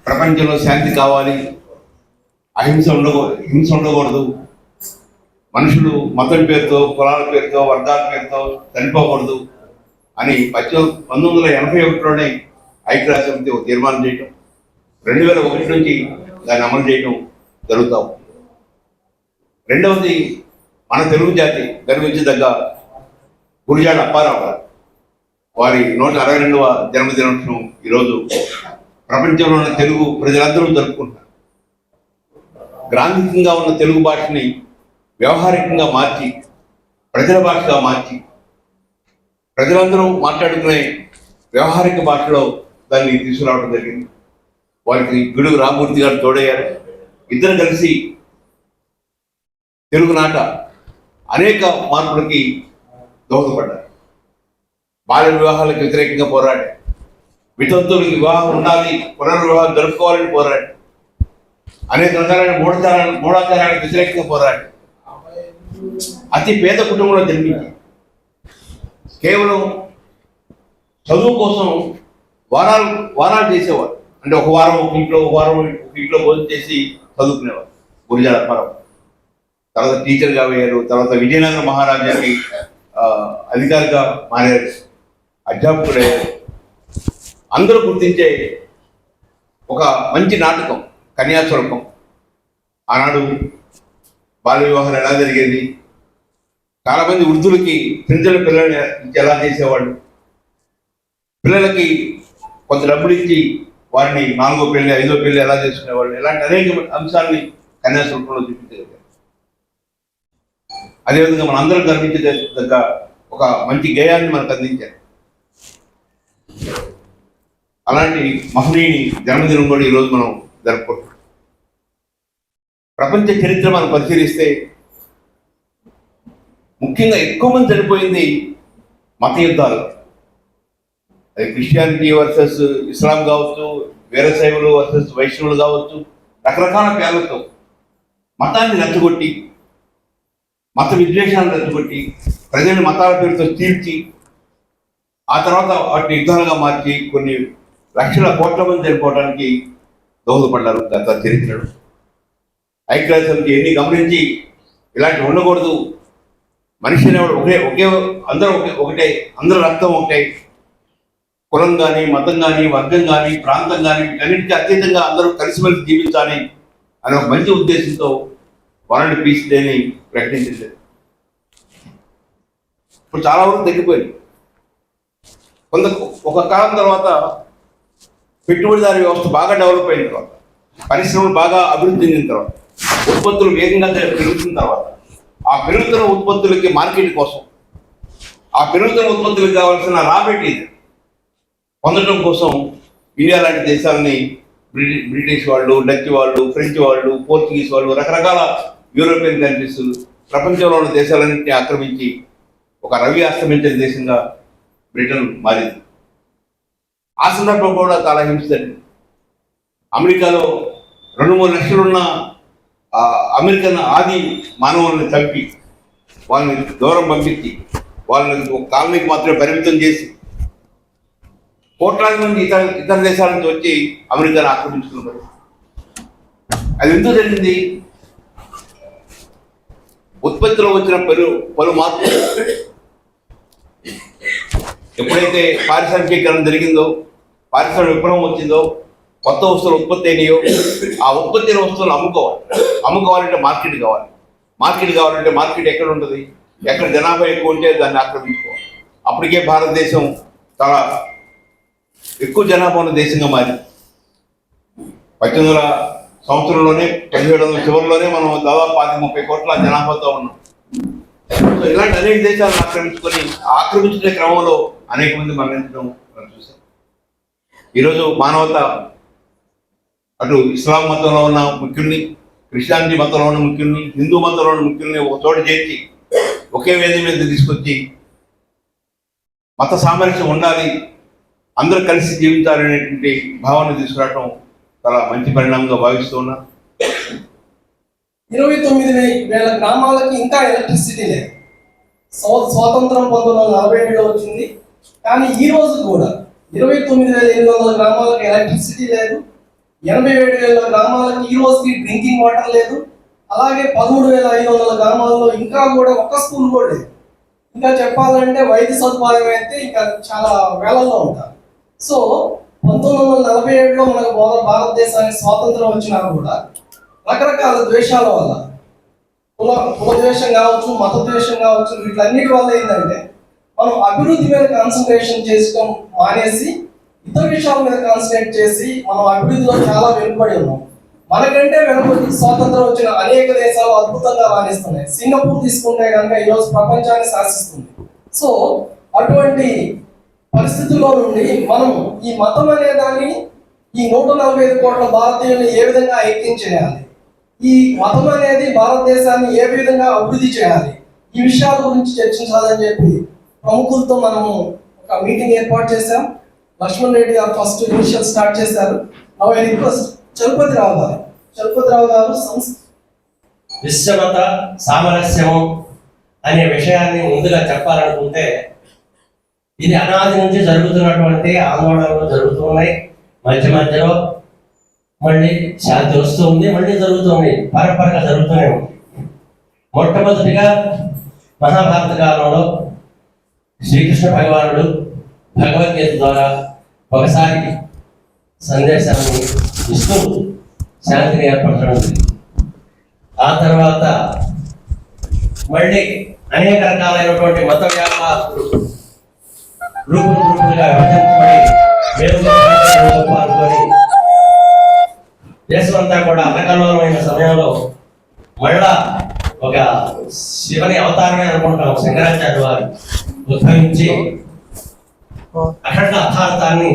ప్రపంచంలో శాంతి కావాలి, హింస ఉండకూడదు, మనుషులు మతం పేరుతో, కులాల పేరుతో, వర్గాల పేరుతో చనిపోకూడదు అని 1981లోనే ఐక్యరాజ్య సమితి ఒక తీర్మానం చేయటం, 2001 నుంచి దాన్ని అమలు చేయటం జరుగుతాం. రెండవది, మన తెలుగు జాతి గర్వించదగ్గ గురిజాడ అప్పారావు గారు వారి 162వ జన్మదినోత్సవం ఈరోజు ప్రపంచంలో ఉన్న తెలుగు ప్రజలందరూ జరుపుకుంటున్నారు. గ్రాంధికంగా ఉన్న తెలుగు భాషని వ్యవహారికంగా మార్చి, ప్రజల భాషగా మార్చి, ప్రజలందరూ మాట్లాడుకునే వ్యవహారిక భాషలో దాన్ని తీసుకురావడం జరిగింది. వారికి గుడుగు రామమూర్తి గారు తోడయ్యారు. ఇద్దరు కలిసి తెలుగునాట అనేక మార్పులకి దోహదపడ్డారు. బాల్య వివాహాలకు వ్యతిరేకంగా పోరాడి, వితంతువులకు వివాహం ఉండాలి, పునర్వివాహం జరుపుకోవాలని పోరాడి, అనేక రకాలైన మూఢాచారాలకు వ్యతిరేకంగా పోరాడి, అతి పేద కుటుంబంలో జన్మించి కేవలం చదువు కోసం వారాలు చేసేవారు. అంటే ఒక వారం ఒక ఇంట్లో భోజనం చేసి చదువుకునేవారు గురిజాడ అప్పారావు. తర్వాత టీచర్గా అయ్యారు. తర్వాత విజయనగర మహారాజాకి అధికారిగా మారారు, అధ్యాపకుడు అయ్యారు. అందరూ గుర్తించే ఒక మంచి నాటకం కన్యాశుల్కం. ఆనాడు బాల్య వివాహాలు ఎలా జరిగేది, చాలామంది వృద్ధులకి పింఛన్ల పిల్లల్ని ఎలా చేసేవాళ్ళు, పిల్లలకి కొంత డబ్బులు ఇచ్చి వారిని 4వ పెళ్లి 5వ పెళ్లి ఎలా చేసుకునేవాళ్ళు, ఇలాంటి అనేక అంశాలని కన్యాశుల్కంలో చూపించగలిగారు. అదేవిధంగా మన అందరం గర్వించదగ్గ ఒక మంచి గేయాన్ని మనకు అందించారు. అలాంటి మహనీయుని జన్మదినం కూడా ఈరోజు మనం జరుపుకుంటున్నాం. ప్రపంచ చరిత్ర మనం పరిశీలిస్తే ముఖ్యంగా ఎక్కువ మంది చనిపోయింది మత యుద్ధాలు. అది క్రిస్టియానిటీ వర్సెస్ ఇస్లాం కావచ్చు, వీరశైవులు వర్సెస్ వైష్ణవులు కావచ్చు, రకరకాల పేర్లతో మతాన్ని రెచ్చగొట్టి, మత విద్వేషాలను రెచ్చగొట్టి, ప్రజల్ని మతాల పేరుతో చీల్చి, ఆ తర్వాత వాటిని యుద్ధాలుగా మార్చి కొన్ని లక్షల కోట్ల మంది చనిపోవడానికి దోహదపడ్డారు గత చరిత్రలో. ఐక్యరాజ్య సమితి ఎన్ని గమనించి ఇలాంటి ఉండకూడదు, మనిషి అనేవాడు ఒకటే, అందరూ రక్తం ఒకటే, కులం కానీ, మతం కానీ, వర్గం కానీ, ప్రాంతం కానీ, వీటన్నిటికీ అతీతంగా అందరూ కలిసిమెలిసి జీవించాలి అనే ఒక మంచి ఉద్దేశంతో వరల్డ్ పీస్ డేని ప్రకటించింది. ఇప్పుడు చాలా వరకు తగ్గిపోయింది. ఒక కాలం తర్వాత పెట్టుబడిదారీ వ్యవస్థ బాగా డెవలప్ అయిన తర్వాత, పరిశ్రమలు బాగా అభివృద్ధి చెందిన తర్వాత, ఉత్పత్తులు వేగంగా పెరుగుతున్న తర్వాత, ఆ పెరుగుతున్న ఉత్పత్తులకి మార్కెట్ కోసం, ఆ పెరుగుతున్న ఉత్పత్తులకు కావాల్సిన రా మెటీరియల్ పొందడం కోసం ఇండియా లాంటి దేశాలని బ్రిటిష్ వాళ్ళు, డచ్ వాళ్ళు, ఫ్రెంచ్ వాళ్ళు, పోర్చుగీస్ వాళ్ళు, రకరకాల యూరోపియన్ కంట్రీస్ ప్రపంచంలో ఉన్న దేశాలన్నింటినీ ఆక్రమించి ఒక రవి అస్తమించిన దేశంగా బ్రిటన్ మారింది. ఆ సందర్భం కూడా చాలా హింసించండి. అమెరికాలో 2-3 లక్షలున్న అమెరికన్ ఆది మానవులను చంపి, వాళ్ళని దూరం పంపించి, వాళ్ళని ఒక కాలనీకి మాత్రమే పరిమితం చేసి, కోట్లాది మంది ఇతర దేశాల నుంచి వచ్చి అమెరికాను ఆక్రమించుకున్నారు. అది ఎందుకు జరిగింది? ఉత్పత్తిలో వచ్చిన పలు మార్పులు. ఎప్పుడైతే పారిశ్రామికీకరణ జరిగిందో, పారిశ్రామిక విప్లవం వచ్చిందో, కొత్త వస్తువులు ఉత్పత్తి అయినాయో, ఆ ఉత్పత్తి అయిన వస్తువులు అమ్ముకోవాలంటే మార్కెట్ కావాలంటే మార్కెట్ ఎక్కడ ఉంటుంది? ఎక్కడ జనాభా ఎక్కువ ఉంటే దాన్ని ఆక్రమించుకోవాలి. అప్పటికే భారతదేశం చాలా ఎక్కువ జనాభా ఉన్న దేశంగా మారింది. 1800 సంవత్సరంలోనే, 1700 చివరిలోనే మనం దాదాపు 30 కోట్ల జనాభాతో ఉన్నాం. సో ఇలాంటి అనేక దేశాలను ఆక్రమించుకునే క్రమంలో అనేక మంది మరణించడం మనం చూసాం. ఈరోజు మానవత అటు ఇస్లాం మతంలో ఉన్న ముఖ్యుల్ని, క్రిస్టియానిటీ మతంలో ఉన్న ముఖ్యుల్ని, హిందూ మతంలో ఉన్న ముఖ్యుల్ని ఒక చోట చేర్చి ఒకే వేదిక మీద తీసుకొచ్చి మత సామరస్యం ఉండాలి, అందరూ కలిసి జీవించాలనేటువంటి భావన తీసుకురావడం చాలా మంచి పరిణామంగా భావిస్తూ ఉన్నా. 29,000 గ్రామాలకి ఇంకా ఎలక్ట్రిసిటీ లేదు. స్వాతంత్రం 1947లో వచ్చింది. కానీ ఈ రోజు కూడా 29,800 గ్రామాలకు ఎలక్ట్రిసిటీ లేదు. 87,000 గ్రామాలకి ఈ రోజుకి డ్రింకింగ్ వాటర్ లేదు. అలాగే 13,500 గ్రామాల్లో ఇంకా కూడా ఒక్క స్కూల్ కూడా లేదు. ఇంకా చెప్పాలంటే వైద్య సదుపాయం అయితే ఇంకా చాలా వేలల్లో ఉంటారు. సో 1947లో మనకు భారతదేశానికి స్వాతంత్రం వచ్చినా కూడా రకరకాల ద్వేషాల వల్ల, కుల ద్వేషం కావచ్చు, మత ద్వేషం కావచ్చు, వీటన్నిటి వల్ల ఏంటంటే మనం అభివృద్ధి మీద కాన్సన్ట్రేషన్ చేసుకోవడం మానేసి ఇతర విషయాల మీద కాన్సన్ట్రేట్ చేసి మనం అభివృద్ధిలో చాలా వెనుకబడి ఉన్నాం. మనకంటే వెనుకబడి స్వాతంత్రం వచ్చిన అనేక దేశాలు అద్భుతంగా రాణిస్తున్నాయి. సింగపూర్ తీసుకుంటే కనుక ఈరోజు ప్రపంచాన్ని శాసిస్తుంది. సో అటువంటి పరిస్థితుల్లో నుండి మనం ఈ మతం అనే దాన్ని, ఈ 145 కోట్ల భారతీయుల్ని ఏ విధంగా ఐక్యం చేయాలి, ఈ మతం అనేది భారతదేశాన్ని ఏ విధంగా అభివృద్ధి చేయాలి, ఈ విషయాల గురించి చర్చించాలని చెప్పి ప్రముఖులతో మనము ఒక మీటింగ్ ఏర్పాటు చేశాం. లక్ష్మణ్ రెడ్డి గారు ఫస్ట్ ఇనిషియల్ స్టార్ట్ చేశారు. నౌ ఐ రిక్వెస్ట్ చలపతిరావు గారు విశ్వమత సామరస్యము అనే విషయాన్ని ముందుగా చెప్పాలనుకుంటే, ఇది అనాది నుంచి జరుగుతున్నటువంటి ఆందోళనలు జరుగుతున్నాయి. మధ్య మధ్యలో మళ్ళీ శాంతి వస్తూ ఉంది, మళ్ళీ జరుగుతుంది, పరంపరగా జరుగుతూనే ఉంది. మొట్టమొదటిగా మహాభారత కాలంలో శ్రీకృష్ణ భగవానుడు భగవద్గీత ద్వారా ఒకసారి సందేశాన్ని ఇస్తూ శాంతిని ఏర్పరచడం జరిగింది. ఆ తర్వాత మళ్ళీ అనేక రకాలైనటువంటి మత వ్యాపారులు రూపులుగా విభజించబడి పాల్గొని దేశమంతా కూడా అల్లకల్లోలమైన సమయంలో మళ్ళా ఒక శివుని అవతారమే అనుకుంటాం శంకరాచార్య వారు ఉద్భవించి అఖండ అర్థార్థాన్ని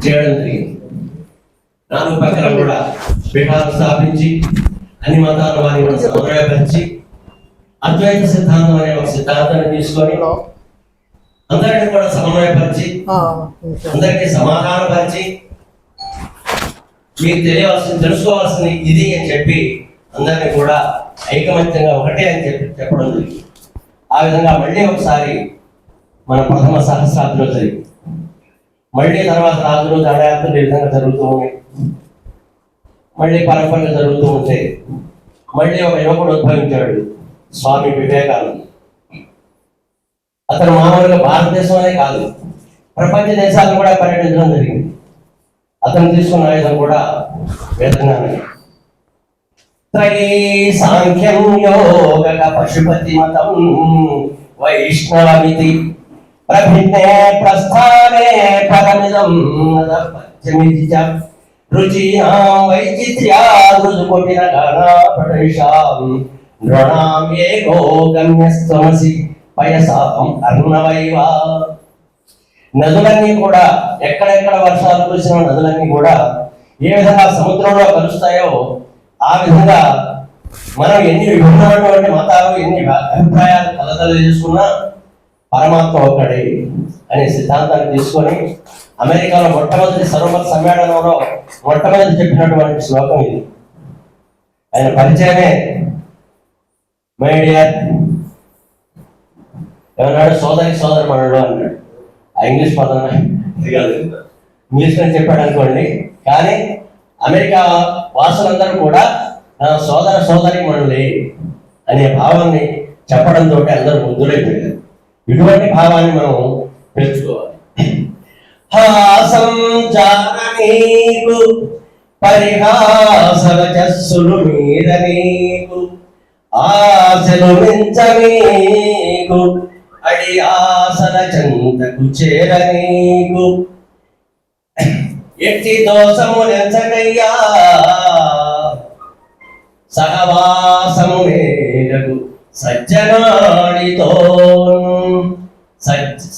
చేయడం జరిగింది. నాలుగు పక్కన కూడా పీఠాలు స్థాపించి అన్ని మతాల వారిని కూడా సమన్వయపరిచి అద్వైత సిద్ధాంతం అనే ఒక సిద్ధాంతాన్ని తీసుకొని అందరినీ కూడా సమన్వయపరిచి అందరికీ సమాధానపరిచి మీకు తెలుసుకోవాల్సింది ఇది అని చెప్పి అందరినీ కూడా ఐకమత్యంగా ఒకటే అని చెప్పడం జరిగింది. ఆ విధంగా మళ్ళీ ఒకసారి మన ప్రథమ సహస్రాబ్దిలో జరిగింది. మళ్ళీ తర్వాత రాజులు దండయాత్రలు ఈ విధంగా జరుగుతూ ఉన్నాయి. మళ్ళీ పరంపరగా జరుగుతూ ఉంటే మళ్ళీ ఒక యువకుడు ఉద్భవించాడు, స్వామి వివేకానంద. అతను మామూలుగా భారతదేశంలోనే కాదు, ప్రపంచ దేశాలను కూడా పర్యటించడం జరిగింది. అతను తీసుకున్న ఆయుధం కూడా వేదజ్ఞానం. త్రయీ సాంఖ్యం యోగ పశుపతి మతం వైష్ణవమితి ప్రభిన్నే ప్రస్థానే పరమిదం పచ్చమితి చ రుచినాం వైచిత్ర్యా రుజుకొటిన గణాపటేషాం నృణాం ఏకో గమ్యస్త్వమసి పయసాం అర్ణవైవా. నదులన్నీ కూడా ఎక్కడెక్కడ వర్షాలు కురిసిన నదులన్నీ కూడా ఏ విధంగా సముద్రంలో కలుస్తాయో ఆ విధంగా మనం ఎన్ని విభిన్నమైనటువంటి మతాలు, ఎన్ని అభిప్రాయాలు కలతలు చేసుకున్నా పరమాత్మ ఒక్కడే అనే సిద్ధాంతాన్ని తీసుకొని అమెరికాలో మొట్టమొదటి సర్వమత సమ్మేళనంలో మొట్టమొదటి చెప్పినటువంటి శ్లోకం ఇది. ఆయన పరిచయమే మై డియర్ ఏమన్నాడు, సోదరి మనడు అన్నాడు. ఆ ఇంగ్లీష్ పదం ఇది కాదు, ఇంగ్లీష్ అని చెప్పాడు అనుకోండి. కానీ అమెరికా వాసులందరూ కూడా నా సోదరి మనులే అనే భావాన్ని చెప్పడంతో అందరూ ముద్దులైపోయారు. ఇటువంటి భావాన్ని మనం పెంచుకోవాలి. హాసం జాననీకు పరిహాసవచస్సులు మీద నీకు ఆశలు మించనీకు అడి ఆసన చందకు చేరనీకు ఎట్టి దోషము నెంచకయ్యా సహవాసము నేలకు సజ్జనాడితో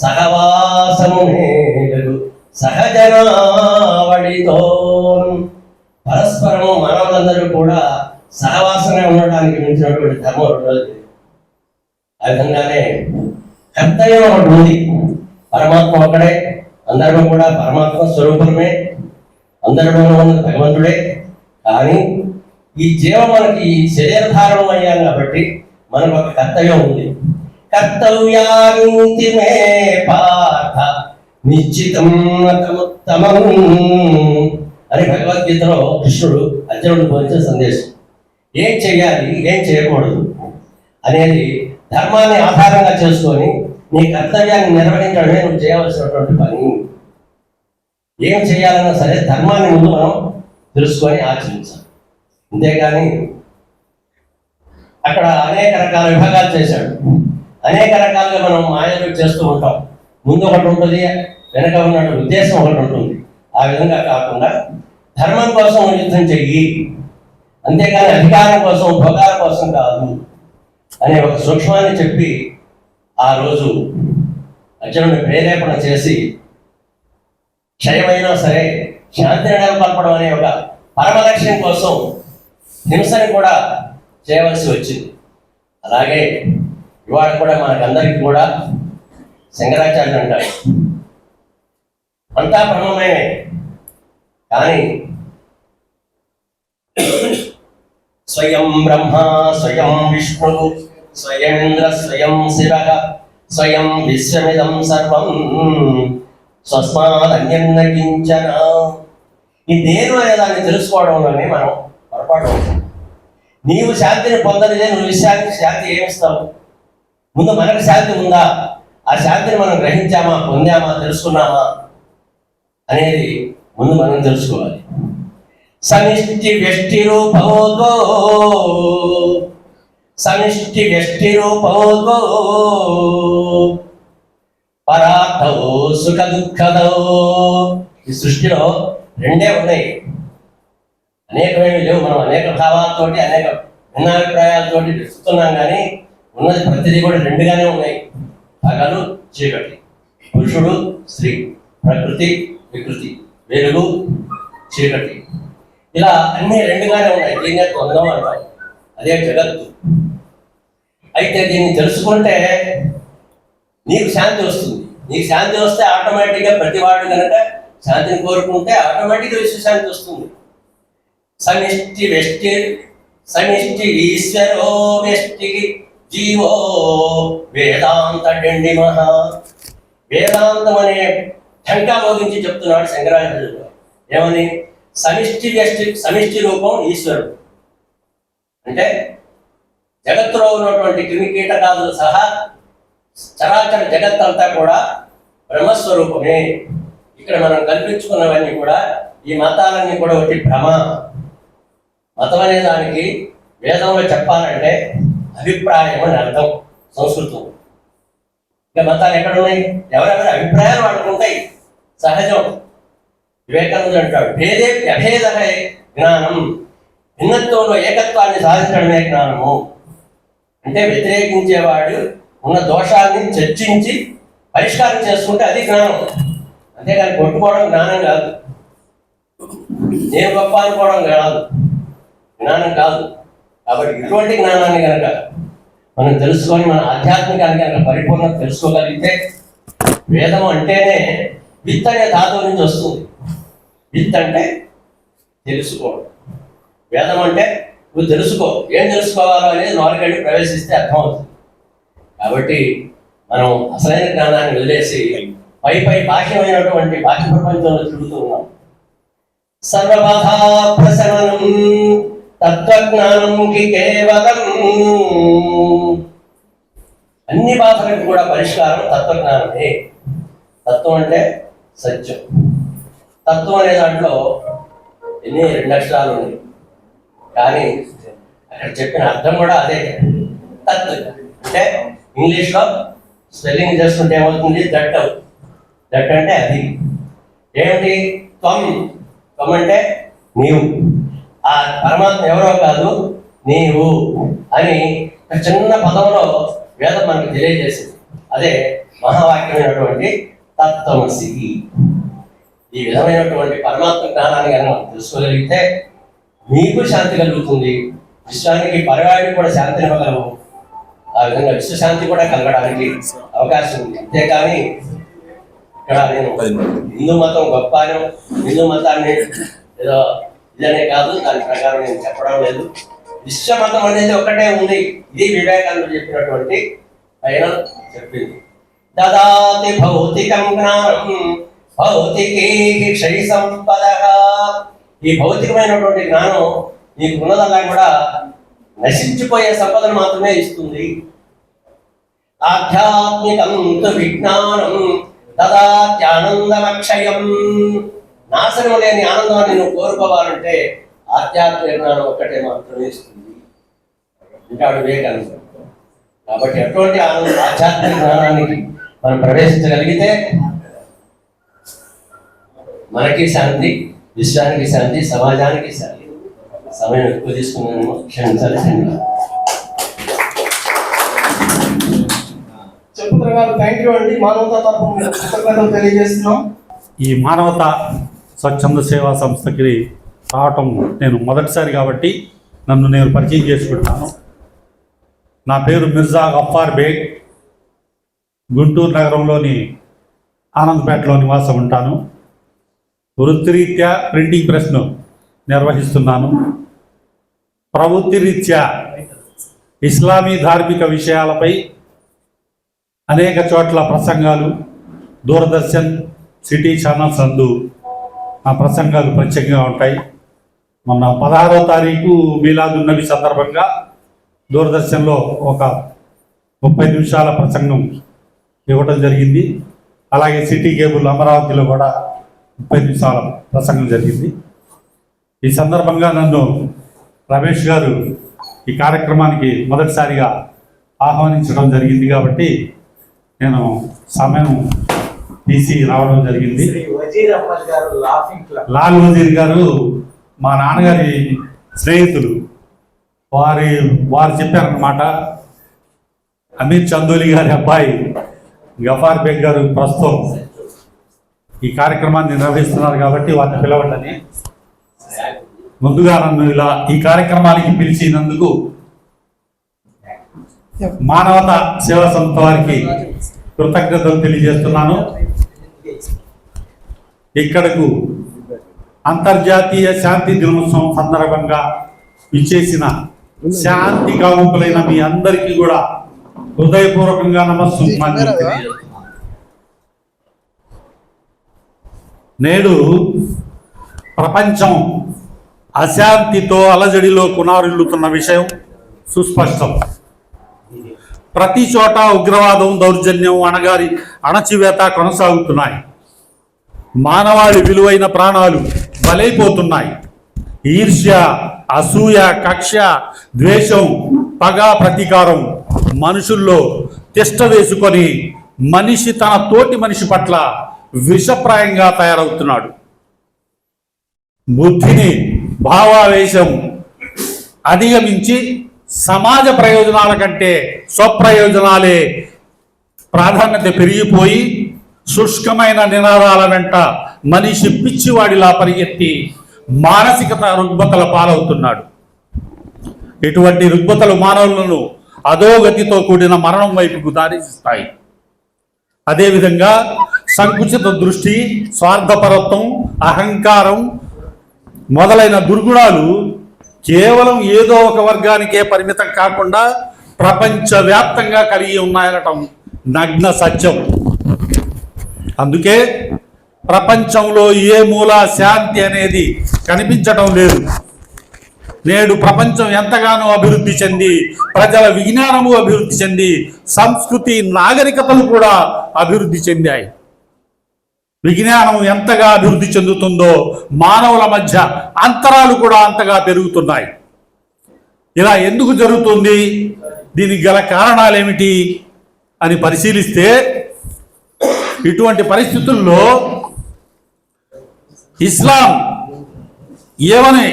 సహవాసము నేలకు సహజనావడితో. పరస్పరము మానవులందరూ కూడా సహవాసమే ఉండడానికి మించినటువంటి ధర్మం ఉండదు. ఆ విధంగానే కర్తవ్యం ఒకటి ఉంది. పరమాత్మ ఒక్కడే, అందరూ కూడా పరమాత్మ స్వరూపమే, అందరిలో ఉన్నది భగవంతుడే. కానీ ఈ జీవం మనకి శరీరధారణం అయ్యాం కాబట్టి మనకు ఒక కర్తవ్యం ఉంది. కర్తవ్యానికి మే పాఠ నిశ్చితం ఉత్తమం అని భగవద్గీతలో కృష్ణుడు అర్జునుడు పోయించిన సందేశం. ఏం చేయాలి, ఏం చేయకూడదు అనేది ధర్మాన్ని ఆధారంగా చేసుకొని నీ కర్తవ్యాన్ని నిర్వహించడమే నువ్వు చేయవలసినటువంటి పని. ఏం చేయాలన్నా సరే ధర్మాన్ని ముందు మనం తెలుసుకొని ఆచరించాలి. అంతేగాని అక్కడ అనేక రకాల విభాగాలు చేశాడు. అనేక రకాలుగా మనం మాయలు చేస్తూ ఉంటాం. ముందు ఒకటి ఉంటుంది, వెనక ఉన్న ఉద్దేశం ఒకటి ఉంటుంది. ఆ విధంగా కాకుండా ధర్మం కోసం యుద్ధం చెయ్యి, అంతేగాని అధికారం కోసం భోగాల కోసం కాదు అనే ఒక సూక్ష్మాన్ని చెప్పి ఆ రోజు అర్జునుడిని ప్రేరేపణ చేసి క్షయమైనా సరే శాంతిని నెలకొల్పడం అనే ఒక పరమ లక్ష్యం కోసం హింసని కూడా చేయవలసి వచ్చింది. అలాగే ఇవాళ కూడా మనకందరికీ కూడా శంకరాచార్యులు అంటారు అంతా బ్రహ్మమే, కానీ స్వయం బ్రహ్మ స్వయం విష్ణు స్వయంద్ర స్వయం శివ స్వయం విశ్వమిదం సర్వం స్వస్మాదన్యన్న కించన. ఈ నేను అనే దాన్ని తెలుసుకోవడంలోనే మనం పొరపాటు అవుతాం. నీవు శాంతిని పొందనిదే నువ్వు శాంతి ఏమిస్తావు? ముందు మనకు శాంతి ఉందా? ఆ శాంతిని మనం గ్రహించామా, పొందామా, తెలుసుకున్నామా అనేది ముందు మనం తెలుసుకోవాలి. సమిష్టి వ్యష్టి రూపోగో సమిష్టి వ్యష్టి రూపోగో పరార్థో సుఖ దుఃఖదో. ఈ సృష్టిలో రెండే ఉన్నాయి, అనేకమేమి లేవు. మనం అనేక భావాలతోటి అనేక భిన్నాభిప్రాయాలతోటి వెతుకుతున్నాం, కానీ ఉన్నది ప్రతిదీ కూడా రెండుగానే ఉన్నాయి. పగలు చీకటి, పురుషుడు స్త్రీ, ప్రకృతి వికృతి, వెలుగు చీకటి, ఇలా అన్ని రెండుగానే ఉన్నాయి. దీన్నే ద్వంద్వం అంటాం, అదే జగత్తు. అయితే దీన్ని తెలుసుకుంటే నీకు శాంతి వస్తుంది. నీకు శాంతి వస్తే ఆటోమేటిక్గా ప్రతివాడు కనుక శాంతిని కోరుకుంటే ఆటోమేటిక్గా విశ్వశాంతి వస్తుంది. సమిష్టి వ్యష్టి సమిష్టి ఈశ్వరో వ్యష్టి జీవో వేదాంత డిండిమః. వేదాంతం అనే ఢంకా మోగించి చెప్తున్నాడు శంకరాచార్యులు. ఏమని? సమిష్టి వ్యష్టి, సమిష్టి రూపం ఈశ్వరుడు అంటే జగత్తులో ఉన్నటువంటి క్రిమి కీటకాదులు సహా చరాచర జగత్తంతా కూడా బ్రహ్మస్వరూపమే. ఇక్కడ మనం కల్పించుకున్నవన్నీ కూడా, ఈ మతాలన్నీ కూడా ఒకటి భ్రమ. మతం అనే దానికి వేదంలో చెప్పాలంటే అభిప్రాయం అని అర్థం సంస్కృతం. ఇంకా మతాలు ఎక్కడ ఉన్నాయి? ఎవరెవరి అభిప్రాయాలు వాడుకుంటాయి, సహజం. వివేకానందుడు అంటాడు, భేదే అభేద జ్ఞానం, భిన్నత్వంలో ఏకత్వాన్ని సాధించడమే జ్ఞానము. అంటే వ్యతిరేకించేవాడు ఉన్న దోషాన్ని చర్చించి పరిష్కారం చేసుకుంటే అది జ్ఞానం. అంతేగాని కొట్టుకోవడం జ్ఞానం కాదు, నేను గొప్ప అనుకోవడం కాదు, జ్ఞానం కాదు. కాబట్టి ఇటువంటి జ్ఞానాన్ని కనుక మనం తెలుసుకొని మన ఆధ్యాత్మికాన్ని కనుక పరిపూర్ణత తెలుసుకోగలిగితే, వేదం అంటేనే విత్ అనే ధాతువు నుంచి వస్తుంది. విత్ అంటే తెలుసుకోవడం, వేదం అంటే నువ్వు తెలుసుకో, ఏం తెలుసుకోవాలో అనేది నాలుగేళ్ళు ప్రవేశిస్తే అర్థమవుతుంది. కాబట్టి మనం అసలైన జ్ఞానాన్ని వదిలేసి పై బాహ్యమైనటువంటి బాహ్య ప్రపంచంలో తిరుగుతూ ఉన్నాం. సర్వబాధా ప్రశమనం తత్వజ్ఞానం కేవలం. అన్ని బాధలకు కూడా పరిష్కారం తత్వజ్ఞానమే. తత్వం అంటే సత్యం. తత్వం అనే దాంట్లో ఎన్ని 2 అక్షరాలు ఉన్నాయి, కానీ అక్కడ చెప్పిన అర్థం కూడా అదే. తత్ అంటే ఇంగ్లీష్లో స్పెల్లింగ్ చేసుకుంటే ఏమవుతుంది? దట్ అవుతుంది. దట్ అంటే అది. ఏమిటి? త్వం. త్వం అంటే నీవు. ఆ పరమాత్మ ఎవరో కాదు, నీవు అని ఒక చిన్న పదంలో వేదం మనకు తెలియజేసింది. అదే మహావాక్యమైనటువంటి తత్వమసి. ఈ విధమైనటువంటి పరమాత్మ జ్ఞానాన్ని కనుక మనం తెలుసుకోగలిగితే మీకు శాంతి కలుగుతుంది, విశ్వానికి పరివాడికి కూడా శాంతిని ఇవ్వగలవు. ఆ విధంగా విశ్వశాంతి కూడా కలగడానికి అవకాశం ఉంది. అంతేకాని ఇక్కడ నేను హిందూ మతం గొప్ప అని, హిందూ మతాన్ని ఏదో ఇదనే కాదు, దాని ప్రకారం నేను చెప్పడం లేదు. విశ్వమతం అనేది ఒక్కటే ఉంది. ఇది వివేకానందుడు చెప్పినటువంటి పైన చెప్పింది. దదాతి భౌతికం జ్ఞానం భౌతికీ క్షయ సంపద ఈ భౌతికమైనటువంటి జ్ఞానం నీకు ఉన్నదల్లా కూడా నశించిపోయే సంపదను మాత్రమే ఇస్తుంది. ఆధ్యాత్మికం తు విజ్ఞానం దదాత్యానందమక్షయం. నాశనం లేని ఆనందాన్ని నువ్వు కోరుకోవాలంటే ఆధ్యాత్మిక జ్ఞానం ఒక్కటే మాత్రమే ఇస్తుంది అంటాడు వివేకానంద. కాబట్టి అటువంటి ఆధ్యాత్మిక జ్ఞానానికి మనం ప్రవేశించగలిగితే మనకి శాంతి, విశ్వానికి శాంతి, సమాజానికి శాంతి. సమయం ఎక్కువ తీసుకున్నాను, క్షమించాలి. చెప్పుతున్న గారు థ్యాంక్ యూ అండి. మానవతా తరపున కృతజ్ఞతలు తెలియజేస్తున్నాం. ఈ మానవతా స్వచ్ఛంద సేవా సంస్థకి రావటం నేను మొదటిసారి కాబట్టి నన్ను నేను పరిచయం చేసుకుంటాను. నా పేరు మిర్జా గఫార్ బేగ్. గుంటూరు నగరంలోని ఆనందపేటలో నివాసం ఉంటాను. వృత్తిరీత్యా ప్రింటింగ్ ప్రెస్ను నిర్వహిస్తున్నాను. ప్రవృత్తిరీత్యా ఇస్లామీ ధార్మిక విషయాలపై అనేక చోట్ల ప్రసంగాలు, దూరదర్శన్, సిటీ ఛానల్స్ నందు ఆ ప్రసంగాలు ప్రత్యేకంగా ఉంటాయి. మొన్న 16వ తారీఖు మీలాదున్ నబీ సందర్భంగా దూరదర్శన్లో ఒక 30 నిమిషాల ప్రసంగం ఇవ్వడం జరిగింది. అలాగే సిటీ కేబుల్ అమరావతిలో కూడా 30 నిమిషాల ప్రసంగం జరిగింది. ఈ సందర్భంగా నన్ను రమేష్ గారు ఈ కార్యక్రమానికి మొదటిసారిగా ఆహ్వానించడం జరిగింది కాబట్టి నేను సమయం తీసి రావడం జరిగింది. లాల్ వజీర్ గారు మా నాన్నగారి స్నేహితులు. వారు చెప్పారన్నమాట, అమీర్ చందోలి గారి అబ్బాయి గఫార్ బేగ్ గారు ప్రస్తుతం ఈ కార్యక్రమాన్ని నిర్వహిస్తున్నారు కాబట్టి వారిని పిలవండి. ముందుగా నన్ను ఇలా ఈ కార్యక్రమానికి పిలిచినందుకు మానవతా సేవా సంస్థ వారికి కృతజ్ఞతలు తెలియజేస్తున్నాను. ఇక్కడకు అంతర్జాతీయ శాంతి దినోత్సవం సందర్భంగా ఇచ్చేసిన శాంతి కాముకులైన మీ అందరికీ కూడా హృదయపూర్వకంగా నమస్సుమాంజలి తెలియజేస్తున్నాను. నేడు ప్రపంచం అశాంతితో అలజడిలో కునారిల్లుతున్న విషయం సుస్పష్టం. ప్రతి చోట ఉగ్రవాదం, దౌర్జన్యం, అణచివేత కొనసాగుతున్నాయి. మానవాళి విలువైన ప్రాణాలు బలైపోతున్నాయి. ఈర్ష్య, అసూయ, కక్ష, ద్వేషం, పగ, ప్రతీకారం మనుషుల్లో తిష్ట వేసుకొని మనిషి తన తోటి మనిషి పట్ల విషప్రాయంగా తయారవుతున్నాడు. బుద్ధిని, భావావేశం అధిగమించి సమాజ ప్రయోజనాల కంటే స్వప్రయోజనాలే ప్రాధాన్యత పెరిగిపోయి శుష్కమైన నినాదాల వెంట మనిషి పిచ్చివాడిలా పరిగెత్తి మానసికత రుగ్మతల పాలవుతున్నాడు. ఇటువంటి రుగ్మతలు మానవులను అధోగతితో కూడిన మరణం వైపుకు దారిస్తాయి. అదేవిధంగా సంకుచిత దృష్టి, స్వార్థపరత్వం, అహంకారం మొదలైన దుర్గుణాలు కేవలం ఏదో ఒక వర్గానికే పరిమితం కాకుండా ప్రపంచవ్యాప్తంగా కలిగి ఉన్నాయనటం నగ్న సత్యం. అందుకే ప్రపంచంలో ఏ మూల శాంతి అనేది కనిపించడం లేదు. నేడు ప్రపంచం ఎంతగానో అభివృద్ధి చెంది, ప్రజల విజ్ఞానము అభివృద్ధి చెంది, సంస్కృతి, నాగరికతలు కూడా అభివృద్ధి చెందాయి. విజ్ఞానం ఎంతగా అభివృద్ధి చెందుతుందో మానవుల మధ్య అంతరాలు కూడా అంతగా పెరుగుతున్నాయి. ఇలా ఎందుకు జరుగుతుంది, దీనికి గల కారణాలు ఏమిటి అని పరిశీలిస్తే ఇటువంటి పరిస్థితుల్లో ఇస్లాం ఏమని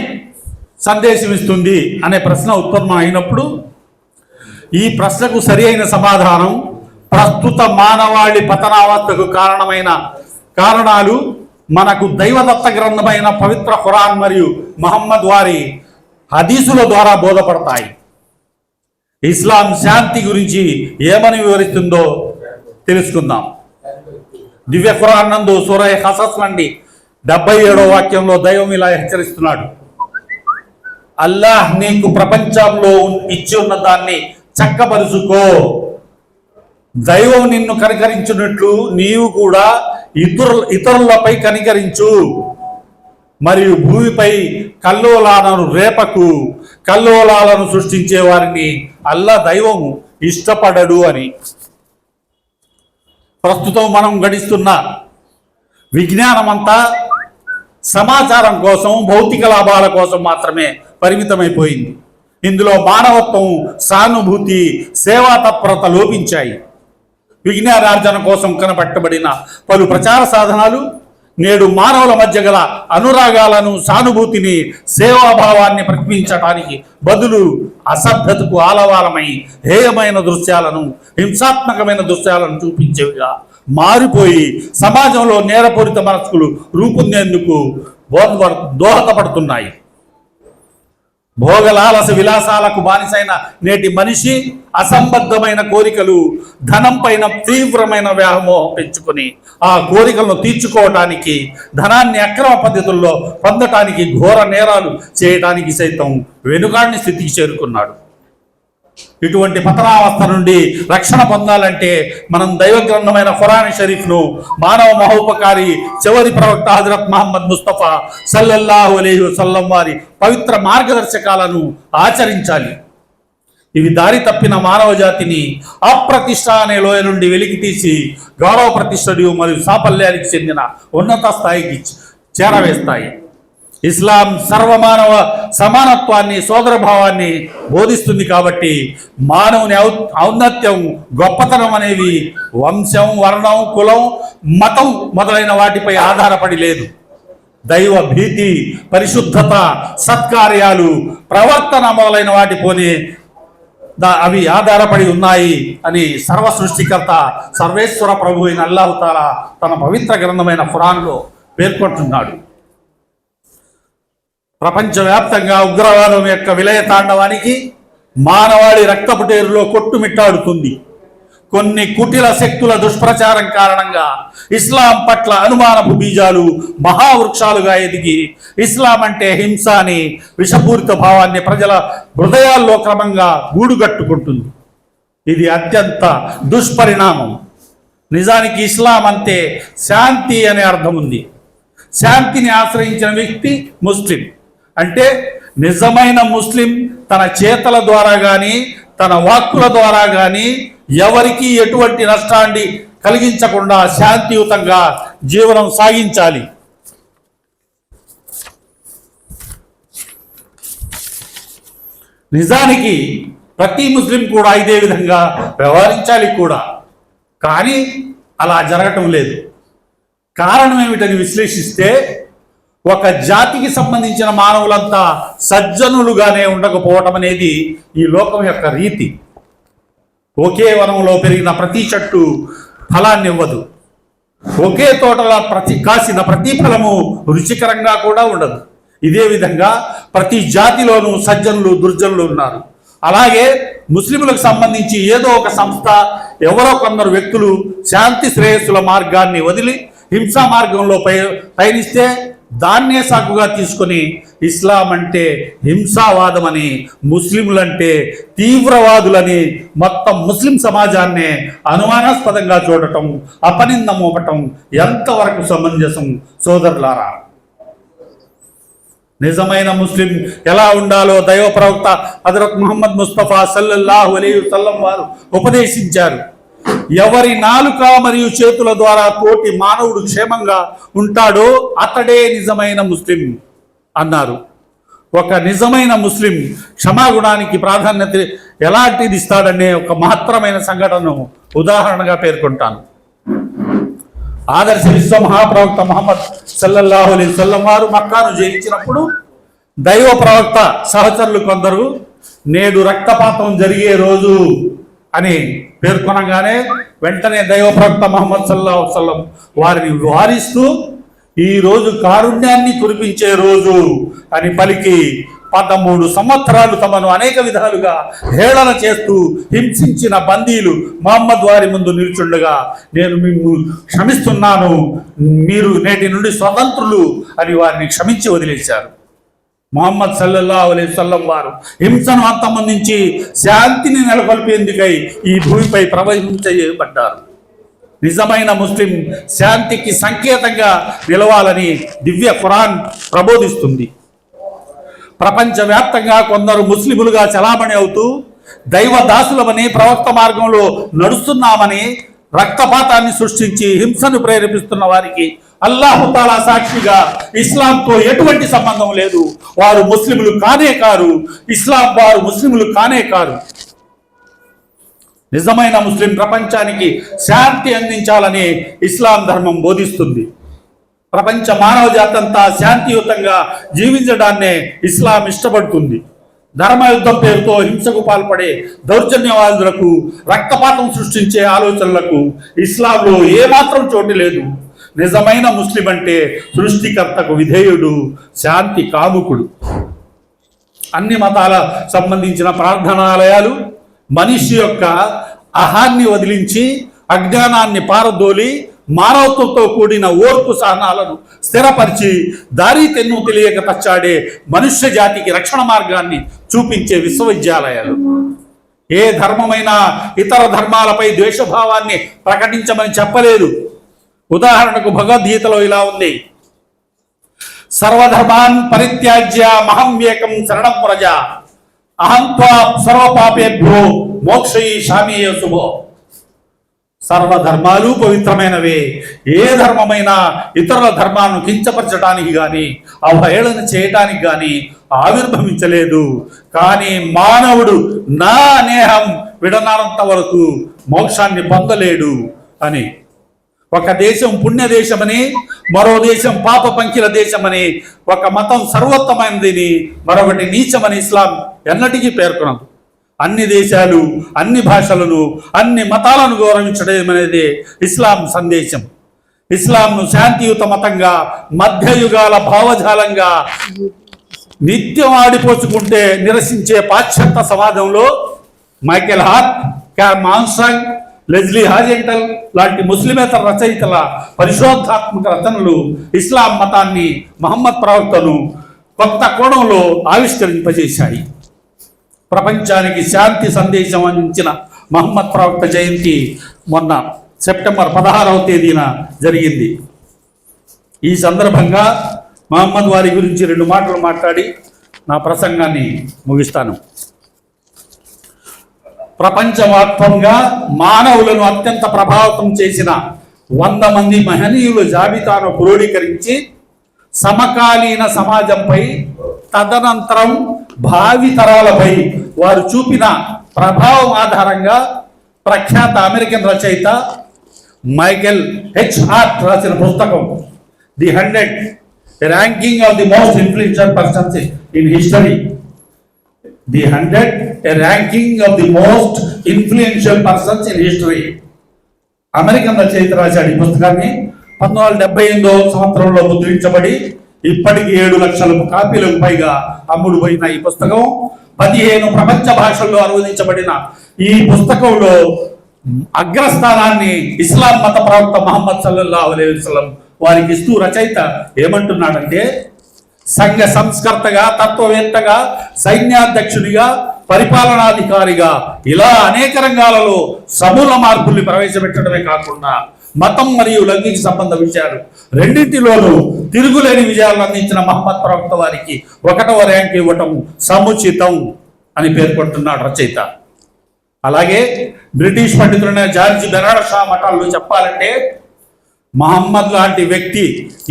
సందేశం ఇస్తుంది అనే ప్రశ్న ఉత్పన్నం అయినప్పుడు ఈ ప్రశ్నకు సరి అయిన సమాధానం ప్రస్తుత మానవాళి పతనావస్థకు కారణాలు మనకు దైవదత్త గ్రంథమైన పవిత్ర ఖురాన్ మరియు మహమ్మద్ వారి హదీసుల ద్వారా బోధపడతాయి. ఇస్లాం శాంతి గురించి ఏమని వివరిస్తుందో తెలుసుకుందాం. దివ్య ఖురాన్ నందు సూరా ఖసస్ నుండి 77వ వాక్యంలో దైవం ఇలా హెచ్చరిస్తున్నాడు: అల్లాహ్ నీకు ప్రపంచంలో ఇచ్చి ఉన్న దాన్ని చక్కపరుచుకో. దైవం నిన్ను కనికరించినట్లు నీవు కూడా ఇతరులపై కనికరించు. మరియు భూమిపై కల్లోలాలను రేపకు, కల్లోలాలను సృష్టించే వారిని అల్లా దైవం ఇష్టపడడు అని. ప్రస్తుతం మనం గడిస్తున్న విజ్ఞానమంతా సమాచారం కోసం, భౌతిక లాభాల కోసం మాత్రమే పరిమితమైపోయింది. ఇందులో మానవత్వం, సానుభూతి, సేవా తత్పరత లోపించాయి. విజ్ఞానార్జన కోసం కనపట్టబడిన పలు ప్రచార సాధనాలు నేడు మానవుల మధ్య గల అనురాగాలను, సానుభూతిని, సేవాభావాన్ని ప్రతిబింబించడానికి బదులు అసభ్యతకు ఆలవాలమై హేయమైన దృశ్యాలను, హింసాత్మకమైన దృశ్యాలను చూపించేవిగా మారిపోయి సమాజంలో నేరపూరిత మనస్కులు రూపొందేందుకు దోహదపడుతున్నాయి. భోగలాలస విలాసాలకు బానిసైన నేటి మనిషి అసంబద్ధమైన కోరికలు, ధనం పైన తీవ్రమైన వ్యామోహం పెంచుకొని ఆ కోరికలను తీర్చుకోవటానికి, ధనాన్ని అక్రమ పద్ధతుల్లో పొందటానికి, ఘోర నేరాలు చేయటానికి సైతం వెనుకాడిని స్థితికి చేరుకున్నాడు. ఇటువంటి పతనావస్థ నుండి రక్షణ పొందాలంటే మనం దైవ గ్రంథమైన ఖురాన్ షరీఫ్ను, మానవ మహోపకారి చివరి ప్రవక్త హజరత్ మహమ్మద్ ముస్తఫా సల్లల్లాహు అలైహి వసల్లం వారి పవిత్ర మార్గదర్శకాలను ఆచరించాలి. ఇవి దారి తప్పిన మానవ జాతిని అప్రతిష్ట అనే లోయ నుండి వెలికి తీసి గౌరవ ప్రతిష్టలు మరియు సాఫల్యానికి చెందిన ఉన్నత స్థాయికి చేరవేస్తాయి. ఇస్లాం సర్వమానవ సమానత్వాన్ని, సోదరభావాన్ని బోధిస్తుంది. కాబట్టి మానవుని ఔన్నత్యం, గొప్పతనం అనేవి వంశం, వర్ణం, కులం, మతం మొదలైన వాటిపై ఆధారపడి లేదు. దైవ భీతి, పరిశుద్ధత, సత్కార్యాలు, ప్రవర్తన మొదలైన వాటిపోనే అవి ఆధారపడి ఉన్నాయి అని సర్వ సృష్టికర్త సర్వేశ్వర ప్రభు అయిన అల్లాహు తాలా తన పవిత్ర గ్రంథమైన ఖురాన్లో పేర్కొంటున్నాడు. ప్రపంచవ్యాప్తంగా ఉగ్రవాదం యొక్క విలయ తాండవానికి మానవాళి రక్తపుటేరులో కొట్టుమిట్టాడుతుంది. కొన్ని కుటిల శక్తుల దుష్ప్రచారం కారణంగా ఇస్లాం పట్ల అనుమానపు బీజాలు మహావృక్షాలుగా ఎదిగి ఇస్లాం అంటే హింస అని విషపూరిత భావాన్ని ప్రజల హృదయాల్లో క్రమంగా గూడుగట్టుకుంటుంది. ఇది అత్యంత దుష్పరిణామం. నిజానికి ఇస్లాం అంటే శాంతి అనే అర్థం ఉంది. శాంతిని ఆశ్రయించిన వ్యక్తి ముస్లిం. అంటే నిజమైన ముస్లిం తన చేతల ద్వారా కానీ, తన వాక్కుల ద్వారా కానీ ఎవరికి ఎటువంటి నష్టాన్ని కలిగించకుండా శాంతియుతంగా జీవనం సాగించాలి. నిజానికి ప్రతి ముస్లిం కూడా ఇదే విధంగా వ్యవహరించాలి కూడా. కానీ అలా జరగటం లేదు. కారణం ఏమిటని విశ్లేషిస్తే, ఒక జాతికి సంబంధించిన మానవులంతా సజ్జనులుగానే ఉండకపోవటం అనేది ఈ లోకం యొక్క రీతి. ఒకే వనంలో పెరిగిన ప్రతి చెట్టు ఫలాన్ని ఇవ్వదు. ఒకే తోటలో కాసిన ప్రతి ఫలము రుచికరంగా కూడా ఉండదు. ఇదే విధంగా ప్రతి జాతిలోనూ సజ్జనులు, దుర్జనులు ఉన్నారు. అలాగే ముస్లింలకు సంబంధించి ఏదో ఒక సంస్థ, ఎవరో కొందరు వ్యక్తులు శాంతి శ్రేయస్సుల మార్గాన్ని వదిలి హింసా మార్గంలో పయనిస్తే దాన్నే సాకుగా తీసుకొని ఇస్లాం అంటే హింసావాదమని, ముస్లింలంటే తీవ్రవాదులని మొత్తం ముస్లిం సమాజాన్నే అనుమానాస్పదంగా చూడటం, అపనింద మోపటం ఎంతవరకు సమంజసం సోదరులారా? నిజమైన ముస్లిం ఎలా ఉండాలో దైవ ప్రవక్త హజరత్ ముహమ్మద్ ముస్తఫా సల్లల్లాహు అలైహి వసల్లం వారు ఉపదేశించారు. ఎవరి నాలుక మరియు చేతుల ద్వారా తోటి మానవుడు క్షేమంగా ఉంటాడో అతడే నిజమైన ముస్లిం అన్నారు. ఒక నిజమైన ముస్లిం క్షమాగుణానికి ప్రాధాన్యత ఎలాంటిది ఇస్తాడనే ఒక మహత్తరమైన సంఘటనను ఉదాహరణగా పేర్కొంటాను. ఆదర్శ విశ్వ మహాప్రవక్త ముహమ్మద్ సల్లల్లాహు అలైహి వసల్లం వారు మక్కాను జయించినప్పుడు దైవ ప్రవక్త సహచరులు కొందరు నేడు రక్తపాతం జరిగే రోజు అని పేర్కొనగానే వెంటనే దైవ ప్రవక్త ముహమ్మద్ సల్లల్లాహు అలైహి వసల్లం వారిని వారిస్తూ ఈ రోజు కారుణ్యాన్ని కురిపించే రోజు అని పలికి 13 సంవత్సరాలు తమను అనేక విధాలుగా హేళన చేస్తూ హింసించిన బందీలు మహమ్మద్ వారి ముందు నిల్చుండగా నేను మిమ్ము క్షమిస్తున్నాను, మీరు నేటి నుండి స్వతంత్రులు అని వారిని క్షమించి వదిలేశారు. ముహమ్మద్ సల్లల్లాహు అలైహి వసల్లం వారు హింసను అంతమొందించి శాంతిని నెలకొల్పేందుకై ఈ భూమిపై ప్రవహించబడ్డారు. నిజమైన ముస్లిం శాంతికి సంకేతంగా నిలవాలని దివ్య ఖురాన్ ప్రబోధిస్తుంది. ప్రపంచవ్యాప్తంగా కొందరు ముస్లిములుగా చలామణి అవుతూ దైవ దాసులమని, ప్రవక్త మార్గంలో నడుస్తున్నామని రక్తపాతాన్ని సృష్టించి హింసను ప్రేరేపిస్తున్న వారికి అల్లాహు తాలా సాక్షిగా ఇస్లాంతో ఎటువంటి సంబంధం లేదు. వారు ముస్లిములు కానే కారు. ఇస్లాం వారు ముస్లిములు కానే కారు. నిజమైన ముస్లిం ప్రపంచానికి శాంతి అందించాలని ఇస్లాం ధర్మం బోధిస్తుంది. ప్రపంచ మానవ జాతంతా శాంతియుతంగా జీవించడాన్నే ఇస్లాం ఇష్టపడుతుంది. ధర్మయుద్ధం పేరుతో హింసకు పాల్పడే దౌర్జన్యవాదులకు, రక్తపాతం సృష్టించే ఆలోచనలకు ఇస్లాంలో ఏమాత్రం చోటు లేదు. నిజమైన ముస్లిం అంటే సృష్టికర్తకు విధేయుడు, శాంతి కాముకుడు. అన్ని మతాల సంబంధించిన ప్రార్థనాలయాలు మనిషి యొక్క అహాన్ని వదిలించి అజ్ఞానాన్ని పారదోలి మానవత్వంతో కూడిన ఓర్పు సహనాలను స్థిరపరిచి దారి తెన్ను తెలియక తచ్చాడే మనుష్య జాతికి రక్షణ మార్గాన్ని చూపించే విశ్వవిద్యాలయాలు. ఏ ధర్మమైనా ఇతర ధర్మాలపై ద్వేషభావాన్ని ప్రకటించమని చెప్పలేదు. ఉదాహరణకు భగవద్గీతలో ఇలా ఉంది: సర్వధర్మాన్ పరిత్యాజ్య మహం ఏకం శరణం వ్రజ అహం త్వా సర్వపాపేభ్యో మోక్షయిష్యామి శుభో. సర్వధర్మాలు పవిత్రమైనవే. ఏ ధర్మమైనా ఇతరుల ధర్మాలను కించపరచడానికి కానీ, అవహేళన చేయడానికి కానీ ఆవిర్భవించలేదు. కానీ మానవుడు నా నేహం విడనానంత వరకు మోక్షాన్ని పొందలేడు అని. ఒక దేశం పుణ్య దేశమని, మరో దేశం పాప పంకిల దేశమని, ఒక మతం సర్వోత్తమైనదని, మరొకటి నీచమని ఇస్లాం ఎన్నటికీ పేర్కొనదు. అన్ని దేశాలు, అన్ని భాషలను, అన్ని మతాలను గౌరవించడం అనేది ఇస్లాం సందేశం. ఇస్లాంను శాంతియుత మతంగా, మధ్యయుగాల భావజాలంగా నిత్యం ఆడిపోసుకుంటే నిరసించే పాశ్చాత్య సమాజంలో మైకెల్ హార్ట్, క్యామ్ ఆర్మ్స్ట్రాంగ్, లెజ్లీ హాజెంటల్ లాంటి ముస్లిమేతర రచయితల పరిశోధాత్మక రచనలు ఇస్లాం మతాన్ని, మహమ్మద్ ప్రవక్తను కొత్త కోణంలో ఆవిష్కరింపజేశాయి. ప్రపంచానికి శాంతి సందేశం అందించిన మహమ్మద్ ప్రవక్త జయంతి మొన్న సెప్టెంబర్ 16వ తేదీన జరిగింది. ఈ సందర్భంగా మహమ్మద్ వారి గురించి 2 మాటలు మాట్లాడి నా ప్రసంగాన్ని ముగిస్తాను. ప్రపంచవ్యాప్తంగా మానవులను అత్యంత ప్రభావితం చేసిన 100 మంది మహనీయుల జాబితాను క్రోడీకరించి సమకాలీన సమాజంపై, తదనంతరం భావి తరాలపై వారు చూపిన ప్రభావం ఆధారంగా ప్రఖ్యాత అమెరికన్ రచయిత మైకెల్ హెచ్ హార్ట్ రాసిన పుస్తకం the 100 ranking of the most influential persons in history. The 100 ranking of the most influential persons in history. American రచయిత రాశాడు ఈ పుస్తకాన్ని. 1978వ సంవత్సరంలో ముద్రించబడి ఇప్పటికి 7 లక్షల కాపీలకు పైగా అమ్ముడుపోయిన ఈ పుస్తకం, 15 ప్రపంచ భాషల్లో అనువదించబడిన ఈ పుస్తకంలో అగ్రస్థానాన్ని ఇస్లాం మత ప్రవక్త మహమ్మద్ సల్లల్లాహు అలైహి వసల్లం వారికి ఇస్తూ రచయిత ఏమంటున్నాడంటే, సంఘ సంస్కర్తగా, తత్వవేత్తగా, సైన్యాధ్యక్షునిగా, పరిపాలనాధికారిగా ఇలా అనేక రంగాలలో సమూల మార్పుల్ని ప్రవేశపెట్టడమే కాకుండా మతం మరియు లైంగిక సంబంధ విషయాలు రెండింటిలోనూ తిరుగులేని విజయాలను అందించిన మహమ్మద్ ప్రవక్త వారికి 1వ ర్యాంక్ ఇవ్వటం సముచితం అని పేర్కొంటున్నాడు రచయిత. అలాగే బ్రిటిష్ పండితులైన జార్జ్ బెర్నార్డ్ షా మఠాల్లో చెప్పాలంటే, మహమ్మద్ లాంటి వ్యక్తి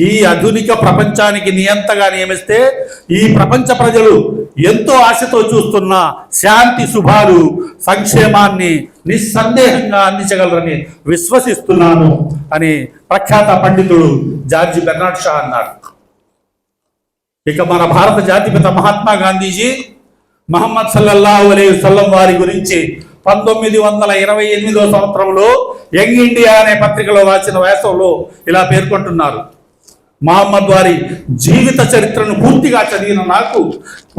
ఈ ఆధునిక ప్రపంచానికి నియంతగా నియమిస్తే ఈ ప్రపంచ ప్రజలు ఎంతో ఆశతో చూస్తున్న శాంతి శుభాలు, సంక్షేమాన్ని నిస్సందేహంగా అందించగలరని విశ్వసిస్తున్నాను అని ప్రఖ్యాత పండితుడు జార్జ్ బెర్నార్డ్ షా అన్నాడు. ఇక మన భారత జాతిపిత మహాత్మా గాంధీజీ మహమ్మద్ సల్లల్లాహు అలైహి వసల్లం వారి గురించి 1928వ సంవత్సరంలో యంగ్ ఇండియా అనే పత్రికలో రాసిన వ్యాసంలో ఇలా పేర్కొంటున్నారు: మహమ్మద్ వారి జీవిత చరిత్రను పూర్తిగా చదివిన నాకు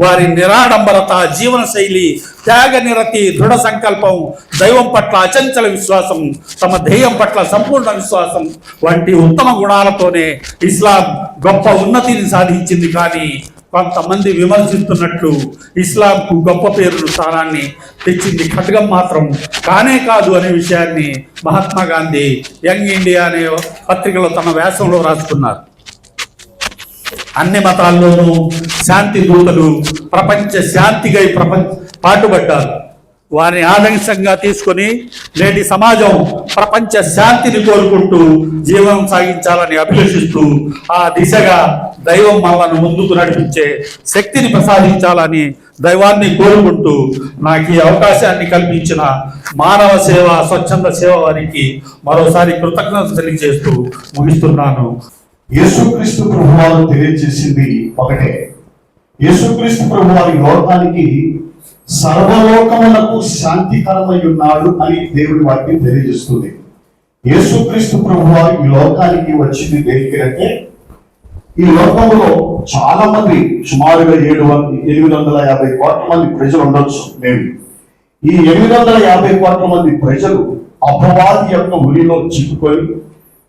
వారి నిరాడంబరత, జీవన శైలి, త్యాగ నిరతి, దృఢ సంకల్పం, దైవం పట్ల అచంచల విశ్వాసం, తమ ధ్యేయం పట్ల సంపూర్ణ విశ్వాసం వంటి ఉత్తమ గుణాలతోనే ఇస్లాం గొప్ప ఉన్నతిని సాధించింది. కానీ కొంతమంది విమర్శిస్తున్నట్లు ఇస్లాంకు గొప్ప పేరును స్థానాన్ని తెచ్చింది ఖడ్గం మాత్రం కానే కాదు అనే విషయాన్ని మహాత్మా గాంధీ యంగ్ ఇండియా అనే పత్రికలో తన వ్యాసంలో రాసుకున్నారు. అన్ని మతాల్లోనూ శాంతి దూతలు ప్రపంచ శాంతికై పాటుపడ్డారు. వారిని ఆదర్శంగా తీసుకొని నేటి సమాజం ప్రపంచ శాంతిని కోరుకుంటూ జీవనం సాగించాలని అభిలషిస్తూ ఆ దిశగా దైవం మనల్ని ముందుకు నడిపించే శక్తిని ప్రసాదించాలని దైవాన్ని కోరుకుంటూ నాకు ఈ అవకాశాన్ని కల్పించిన మానవ సేవ స్వచ్ఛంద సేవ వారికి మరోసారి కృతజ్ఞతలు తెలియజేస్తూ ముగిస్తున్నాను. యేసుక్రీస్తు ప్రభువారు తెలియజేసింది ఒకటే. యేసుక్రీస్తు ప్రభువారి లోకానికి సర్వలోకములకు శాంతికరమై ఉన్నాడు అని దేవుడి వాక్యం తెలియజేస్తుంది. యేసుక్రీస్తు ప్రభువారు ఈ లోకానికి వచ్చింది దేనికంటే, ఈ లోకంలో చాలా మంది సుమారుగా 850 కోట్ల మంది ప్రజలు ఉండొచ్చు. మేము ఈ 850 కోట్ల మంది ప్రజలు అపవాది యొక్క ఉరిలో చిక్కుకొని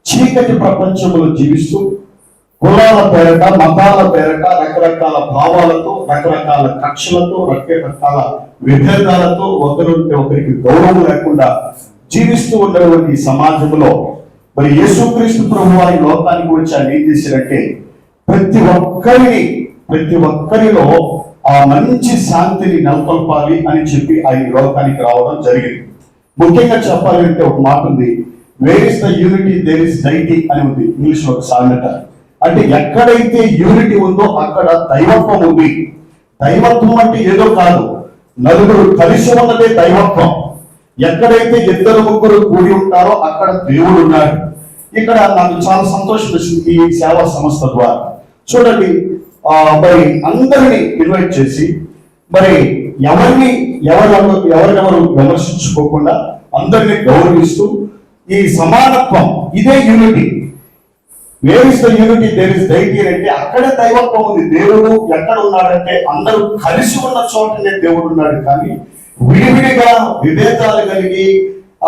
చీకటి ప్రపంచంలో జీవిస్తూ కులాల పేరట మతాల పేరట రకరకాల భావాలతో రకరకాల కక్షలతో రకరకాల విభేదాలతో ఒకరితో ఒకరికి గౌరవం లేకుండా జీవిస్తూ ఉన్నటువంటి సమాజంలో మరి యేసుక్రీస్తు ప్రభు వారి లోకానికి వచ్చి ఆయన ఏం చేశారంటే ప్రతి ఒక్కరిలో ఆ మంచి శాంతిని నెలకొల్పాలి అని చెప్పి ఆయన లోకానికి రావడం జరిగింది. ముఖ్యంగా చెప్పాలంటే ఒక మాట ఉంది, where is the unity there is deity అని ఉంది ఇంగ్లీష్ లో ఒక సామెత. అంటే ఎక్కడైతే యూనిటీ ఉందో అక్కడ దైవత్వం ఉంది. దైవత్వం అంటే ఏదో కాదు, నలుగురు కలిసి ఉన్నదే దైవత్వం. ఎక్కడైతే 2-3 కూడి ఉంటారో అక్కడ దేవుడు ఉన్నాడు. ఇక్కడ నాకు చాలా సంతోషం వచ్చింది ఈ సేవా సంస్థ ద్వారా. చూడండి, మరి అందరినీ ఇన్వైట్ చేసి మరి ఎవరెవరు విమర్శించుకోకుండా అందరినీ గౌరవిస్తూ ఈ సమానత్వం ఇదే unity. Where is the unity there is deity అంటే అక్కడే దైవత్వం ఉంది. దేవుడు ఎక్కడ ఉన్నాడంటే అందరూ కలిసి ఉన్న చోటనే దేవుడు ఉన్నాడు. కానీ విడివిడిగా విభేదాలు కలిగి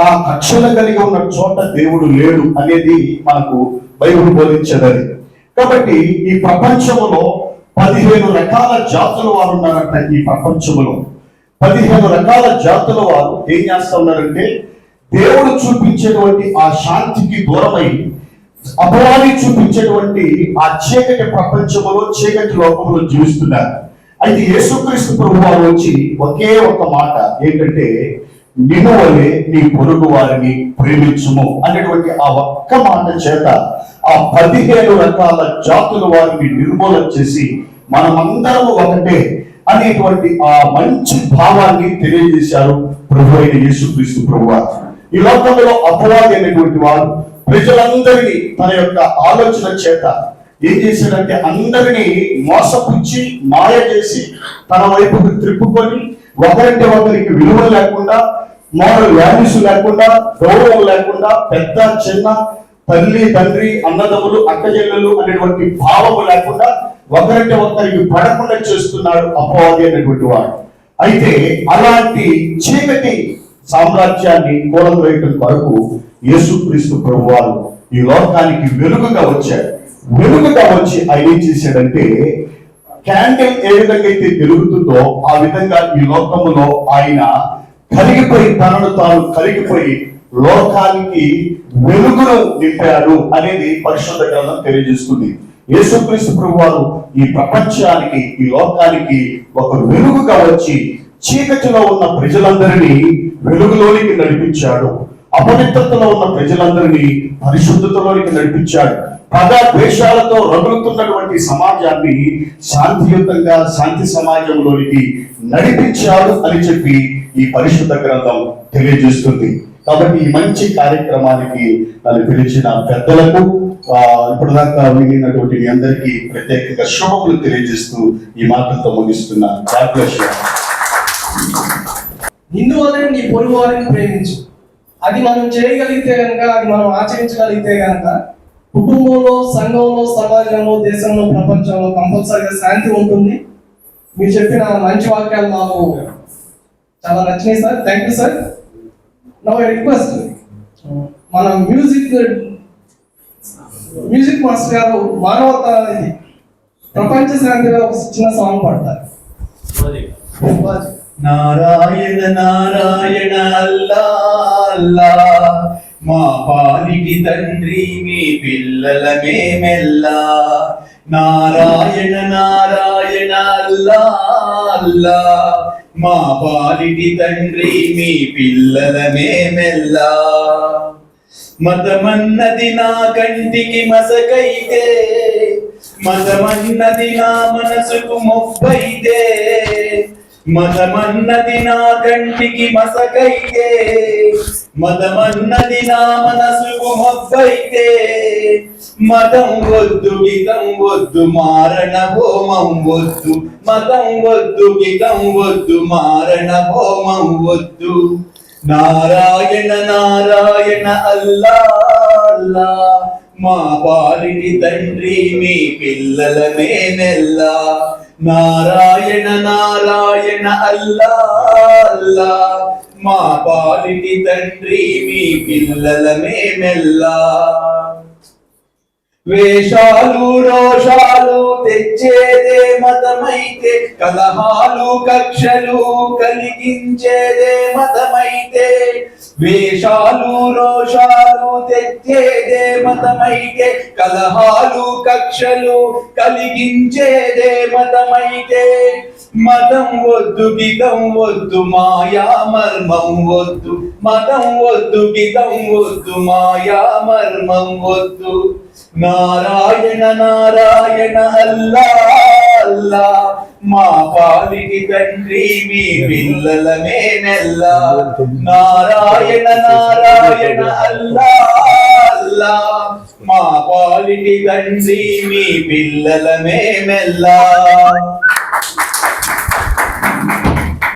ఆ కక్షలు కలిగి ఉన్న చోట దేవుడు లేడు అనేది మనకు బైబిల్ బోధించేది. కాబట్టి ఈ ప్రపంచంలో 15 రకాల జాతుల వారు ఉన్నారంట. ఈ ప్రపంచంలో 15 రకాల జాతుల వారు ఏం చేస్తా ఉన్నారంటే దేవుడు చూపించేటువంటి ఆ శాంతికి దూరమై అపవాది చూపించేటువంటి ఆ చీకటి ప్రపంచంలో చీకటి లోకంలో జీవిస్తున్నారు. అయితే యేసుక్రీస్తు ప్రభువారు వచ్చి ఒకే ఒక్క మాట ఏంటంటే, నిన్ను వలె నీ పొరుగు వారిని ప్రేమించుము అనేటువంటి ఆ ఒక్క మాట చేత ఆ 15 రకాల జాతుల వారిని నిర్మూలన చేసి మనమందరము ఒకటే అనేటువంటి ఆ మంచి భావాన్ని తెలియజేశారు ప్రభు అయిన యేసుక్రీస్తు ప్రభువారు. ఈ లోకంలో అపవాది అనేటువంటి వారు ప్రజలందరినీ తన యొక్క ఆలోచన చేత ఏం చేశాడంటే అందరినీ మోసపుచ్చి మాయ చేసి తన వైపుకు త్రిప్పుకొని ఒకరంటే ఒకరికి విలువ లేకుండా, మోరల్ వాల్యూస్ లేకుండా, గౌరవం లేకుండా, పెద్ద చిన్న, తల్లి తండ్రి అన్నదమ్ములు అక్కచెల్లెలు అనేటువంటి భావము లేకుండా ఒకరంటే ఒకరికి పడకుండా చేస్తున్నాడు అపవాది అనేటువంటి వాడు. అయితే అలాంటి చీకటి సామ్రాజ్యాన్ని కూలద్రోయటం కొరకు యేసుక్రీస్తు ప్రభువారు ఈ లోకానికి వెలుగుగా వచ్చాడు. వెలుగుగా వచ్చి ఆయన ఏం చేశాడంటే, క్యాండిల్ ఏ విధంగా అయితే వెలుగుతుందో ఆ విధంగా ఈ లోకములో ఆయన కలిగిపోయి తనను తాను కలిగిపోయి లోకానికి వెలుగును నింపాడు అనేది పరిశుద్ధ గ్రంథం తెలియజేస్తుంది. యేసుక్రీస్తు ప్రభువారు ఈ ప్రపంచానికి ఈ లోకానికి ఒక వెలుగుగా వచ్చి చీకటిలో ఉన్న ప్రజలందరినీ వెలుగులోనికి నడిపించాడు. అపవిత్రతలో ఉన్న ప్రజలందరినీ పరిశుద్ధతలోనికి నడిపించాడు. పగ ద్వేషాలతో రగులుతున్నటువంటి సమాజాన్ని శాంతియుతంగా శాంతి సమాజంలోనికి నడిపించాడు అని చెప్పి ఈ పరిశుద్ధ గ్రంథం తెలియజేస్తుంది. కాబట్టి ఈ మంచి కార్యక్రమానికి నన్ను పిలిచిన పెద్దలకు ఇప్పటిదాకా వినినటువంటి మీ అందరికీ ప్రత్యేకంగా శుభములు తెలియజేస్తూ ఈ మాటలతో ముగిస్తున్నాను. నిన్ను వలె నీ పొరుగు వారిని ప్రేమించు. అది మనం చేయగలిగితే కనుక, అది మనం ఆచరించగలిగితే కనుక కుటుంబంలో, సంఘంలో, సమాజంలో, దేశంలో, ప్రపంచంలో కంపల్సరిగా శాంతి ఉంటుంది. మీరు చెప్పిన మంచి వాక్యాలు మాకు చాలా నచ్చినాయి sir. Thank you sir. Now I request మన మ్యూజిక్ మాస్టర్ గారు మానవత ప్రపంచ శాంతిగా ఒక చిన్న సాంగ్ పాడతారు. నారాయణ నారాయణ అల్లా అల్లా, మా పాలిటి తండ్రి మీ పిల్లల మేమెల్లా. నారాయణ నారాయణ అల్లా అల్లా, మా పాలిటి తండ్రి మీ పిల్లల మేమెల్లా. మతమన్నది నా కంటికి మసకైతే, మతమన్నది నా మనసుకు మొబ్బైతే, మతమన్నది నా కంటికి మసకైతే, మతమన్నది నా మనసుకు మొబ్బైతే, మతం వద్దు గితం వద్దు మారణ హోమం వద్దు, మతం వద్దు గితం వద్దు మారణ హోమం వద్దు. నారాయణ నారాయణ అల్లా అల్లా, మా పాలిటి తండ్రి మీ పిల్లల మేమెల్లా. నారాయణ నారాయణ అల్లా అల్లా, మా పాలిటి తండ్రి మీ పిల్లల మేమెల్లా. వేషాలు రోషాలు తెచ్చేదే మతమైతే, కలహాలు కక్షలు కలిగించేదే మతమైతే. వేషాలు రోషాలు తెచ్చేదే మతమైతే, కలహాలు కక్షలు కలిగించేదే మతమైతే. మతం వద్దు గితం వద్దు మాయా మర్మం వద్దు, మతం వద్దు గితం వద్దు మాయా మర్మం వద్దు. నారాయణ నారాయణ అల్లా అల్లా, మా పాలిటి తండ్రి మీ పిల్లల మేమెల్లా. నారాయణ నారాయణ అల్లా అల్లా, మా పాలిటి తండ్రి మీ పిల్లల మేమెల్లా.